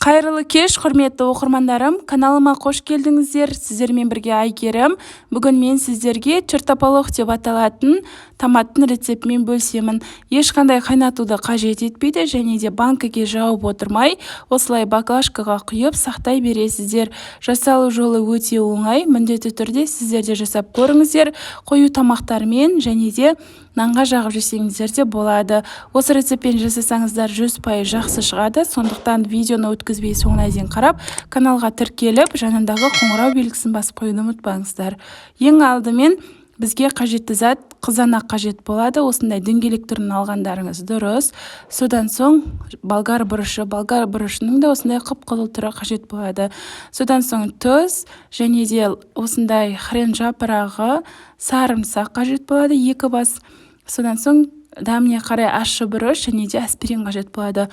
Қайырлы кеш, құрметті оқырмандарым, каналыма қош келдіңіздер. Сіздермен бірге Айгерім. Бүгін мен сіздерге чертополох деп аталатын томаттың рецептімен бөлісемін. Ешқандай қайнатуды қажет етпейді және де банкіге жауып отырмай, осылай баклажкаға құйып сақтай бересіздер. Жасалу жолы өте оңай, міндетті түрде сіздер де жасап көріңіздер. Қою тамақтармен және де нанға жағып жесеңіздер де болады. Осы рецептпен жасасаңыздар 100% жақсы шығады. Сондықтан видеоны өткізбей соңына дейін қарап, каналға тіркеліп, жанындағы қоңырау белгісін басып қоюды ұмытпаңыздар. Ең алдымен бізге қажетті зат қызанақ қажет болады. Осындай дөңгелек түрін алғандарыңыз дұрыс. Содан соң болгар бұрышының да осындай қып-қызыл түрі қажет болады. Содан соң тұз және де осындай хрен жапырағы, сарымсақ қажет болады, 2 бас. Содан соң дәміне қарай ащы бұрыш және де аспирин қажет болады.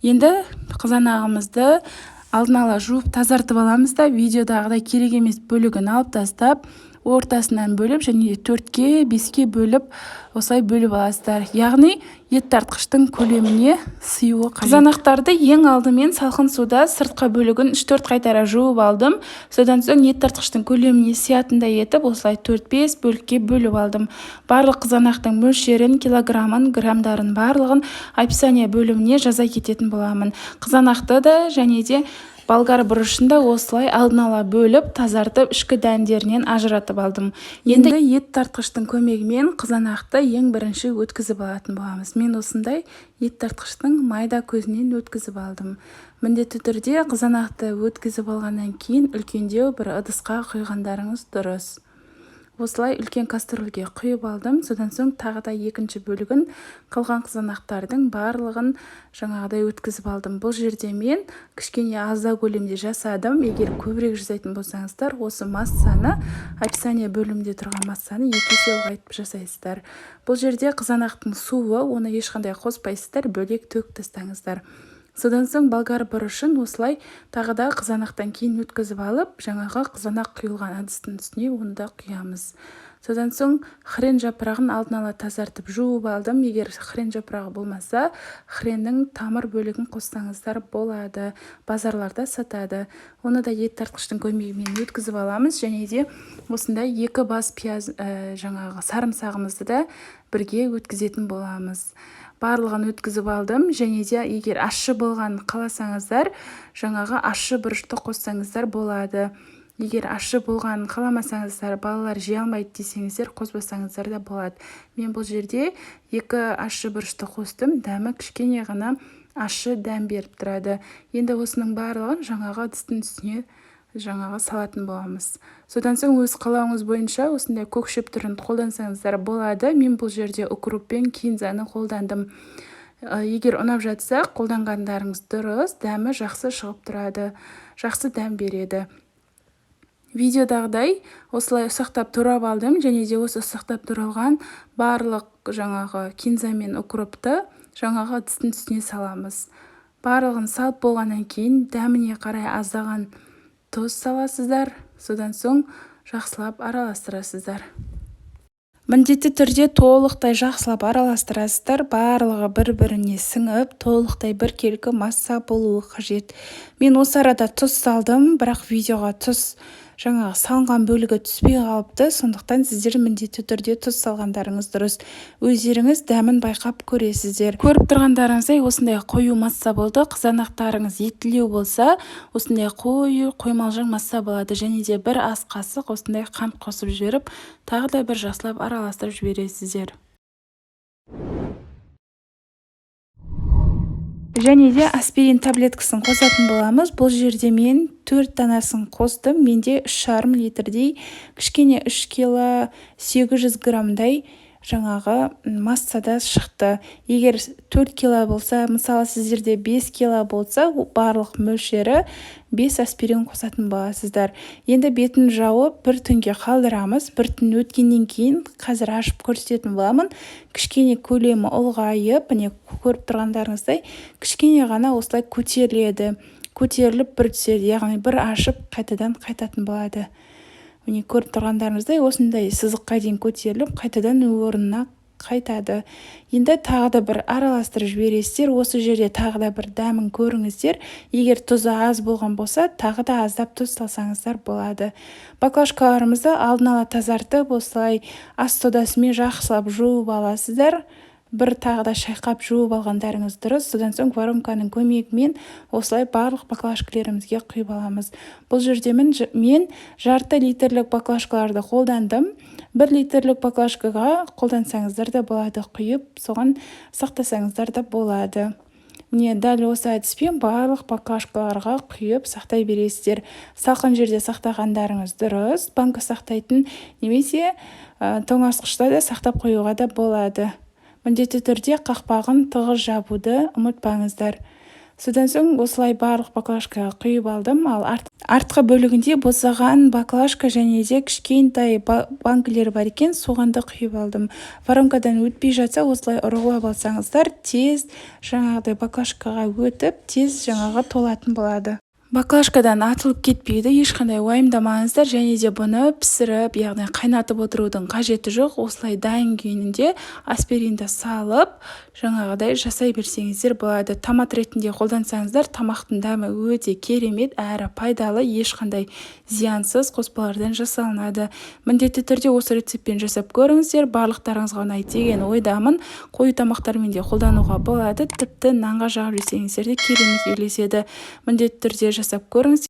Енді қызанағымызды алдын ала жуып тазартып аламыз да, видеодағыдай керек емес бөлігін алып тастап, ортасынан бөліп және 4-ке 5-ке бөліп осылай бөліп аласыздар. Яғни ет тартқыштың көлеміне сыюы қажет. Қызанақтарды ең алдымен салқын суда сыртқы бөлігін 3-4 қайтара жуып алдым. Содан соң ет тартқыштың көлеміне сиятындай етіп осылай 4-5 бөлікке бөліп алдым. Барлық қызанақтың мөлшерін, килограммын, грамдарын барлығын описание бөліміне жаза кететін боламын. Қызанақты да және де болгар бұрышында осылай алдын ала бөліп, тазартып, ішкі дәндерінен ажыратып алдым. Енді ет тартқыштың көмегімен қызанақты ең бірінші өткізіп алатын боламыз. Мен осындай ет тартқыштың майда көзінен өткізіп алдым. Міндетті түрде қызанақты өткізіп алғаннан кейін үлкендеу бір ыдысқа құйғандарыңыз дұрыс. Осылай үлкен кастрөлге құйып алдым. Содан соң тағы да екінші бөлігін қалған қызанақтардың барлығын жаңағыдай өткізіп алдым. Бұл жерде мен кішкене аздау көлемде жасадым. Егер көбірек жасайтын болсаңыздар, осы массаны, описание бөлімінде тұрған массаны 2 есе ұлғайтып жасайсыздар. Бұл жерде қызанақтың суы, оны ешқандай қоспайсыздар, бөлек төгіп тастаңыздар. Содан соң болгар бұрышын осылай тағы да қызанақтан кейін өткізіп алып, жаңағы қызанақ құйылған ыдыстың үстіне оны да құямыз. Содан соң хрен жапырағын алдын ала тазартып жуып алдым. Егер хрен жапырағы болмаса, хреннің тамыр бөлігін қоссаңыздар болады. Базарларда сатады. Оны да ет тартқыштың көмегімен өткізіп аламыз және де осындай 2 бас пияз, жаңағы сарымсағымызды да бірге өткізетін боламыз. Барлығын өткізіп алдым және де егер ащы болған қаласаңыздар, жаңағы ащы бұрышты қоссаңыздар болады. Егер ащы болған қаламасаңыздар, балалар жей алмайды десеңіздер, қоспасаңыздар да болады. Мен бұл жерде 2 ащы бұрышты қостым, дәмі кішкене ғана ащы дәм беріп тұрады. Енді осының барлығын жаңағы ыдыстың үстіне жаңағы салатын боламыз. Содан соң өз қалауыңыз бойынша осындай көк шөп түрін қолдансаңыздар болады. Мен бұл жерде укроп пен кинзаны қолдандым. Егер ұнап жатса, қолданғандарыңыз дұрыс, дәмі жақсы шығып тұрады, жақсы дәм береді. Видеодағыдай осылай ұсақтап турап алдым және де осы ұсақтап туралған барлық жаңағы кинза мен укропты жаңағы ыдыстың үстіне саламыз. Барлығын салып болғаннан кейін дәміне қарай аздаған тұз саласыздар, содан соң жақсылап араластырасыздар. Міндетті түрде толықтай жақсылап араластырасыздар, барлығы бір-біріне сіңіп, толықтай біркелкі масса болуы қажет. Мен осы арада тұз салдым, бірақ видеоға тұз жаңағы салынған бөлігі түспей қалыпты, сондықтан сіздер міндетті түрде тұз салғандарыңыз дұрыс. Өздеріңіз дәмін байқап көресіздер. Көріп тұрғандарыңыздай осындай қою масса болды. Қызанақтарыңыз еттілеу болса, осындай қою қоймалжың масса болады және де 1 ас қасық осындай қант қосып жіберіп, тағы да бір жақсылап араластырып жібересіздер. Және де аспирин таблеткасын қосатын боламыз. Бұл жерде мен 4 данасын қостым. Менде 3,5 литрдей кішкене 3 кило 800 грамдай жаңағы массада шықты. Егер 4 кило болса, мысалы сіздерде 5 кило болса, барлық мөлшері 5 аспирин қосатын боласыздар. Енді бетін жауып 1 түнге қалдырамыз. 1 түн өткеннен кейін қазір ашып көрсететін боламын. Кішкене көлемі ұлғайып, міне көріп тұрғандарыңыздай, кішкене ғана осылай көтеріледі. Көтеріліп бір түседі, яғни бір ашып қайтадан қайтатын болады. Міне көріп тұрғандарыңыздай осындай сызыққа дейін көтеріліп, қайтадан орнына қайтады. Енді тағы да бір араластырып жібересіздер. Осы жерде тағы да бір дәмін көріңіздер. Егер тұзы аз болған болса, тағы да аздап тұз салсаңыздар болады. Баклажкаларымызды алдын ала тазартып, осылай ас содасымен жақсылап жуып аласыздар. Бір тағы да шайқап жуып алғандарыңыз дұрыс. Содан соң воронканың көмегімен осылай барлық баклажкаларымызге құйып аламыз. Бұл жерде мен жарты литрлік баклажкаларды қолдандым. 1 литрлік баклажкаға қолдансаңыздар да болады, құйып, соған сақтасаңыздар да болады. Міне дәл осы әдіспен барлық баклажкаларға құйып сақтай бересіздер. Салқын жерде сақтағандарыңыз дұрыс. Банка сақтайтын немесе тоңазытқышта да сақтап қоюға да болады. Міндетті түрде қақпағын тығыз жабуды ұмытпаңыздар. Содан соң осылай барлық баклажкаға құйып алдым. Ал артқы бөлігінде босаған баклажка және де кішкентай банкілер бар екен, соғанды құйып алдым. Воронкадан өтпей жатса, осылай ұрғылап алсаңыздар, тез жаңағыдай баклажкаға өтіп, тез толатын болады. Баклажкадан атылып кетпейді, ешқандай уайымдамаңыздар, және де бұны пісіріп, яғни қайнатып отырудың қажеті жоқ. Осылай дайын күйінде аспиринді салып, жаңағыдай жасай берсеңіздер болады. Томат ретінде қолдансаңыздар, тамақтың дәмі өте керемет әрі пайдалы, ешқандай зиянсыз қоспалардан жасалынады. Міндетті түрде осы рецептпен жасап көріңіздер. Барлықтарыңызға ұнайды деген ойдамын. Қою тамақтармен де қолдануға болады. Тіпті нанға жағып жесеңіздер де керемет үйлеседі. Міндетті түрде жасап көріңіз.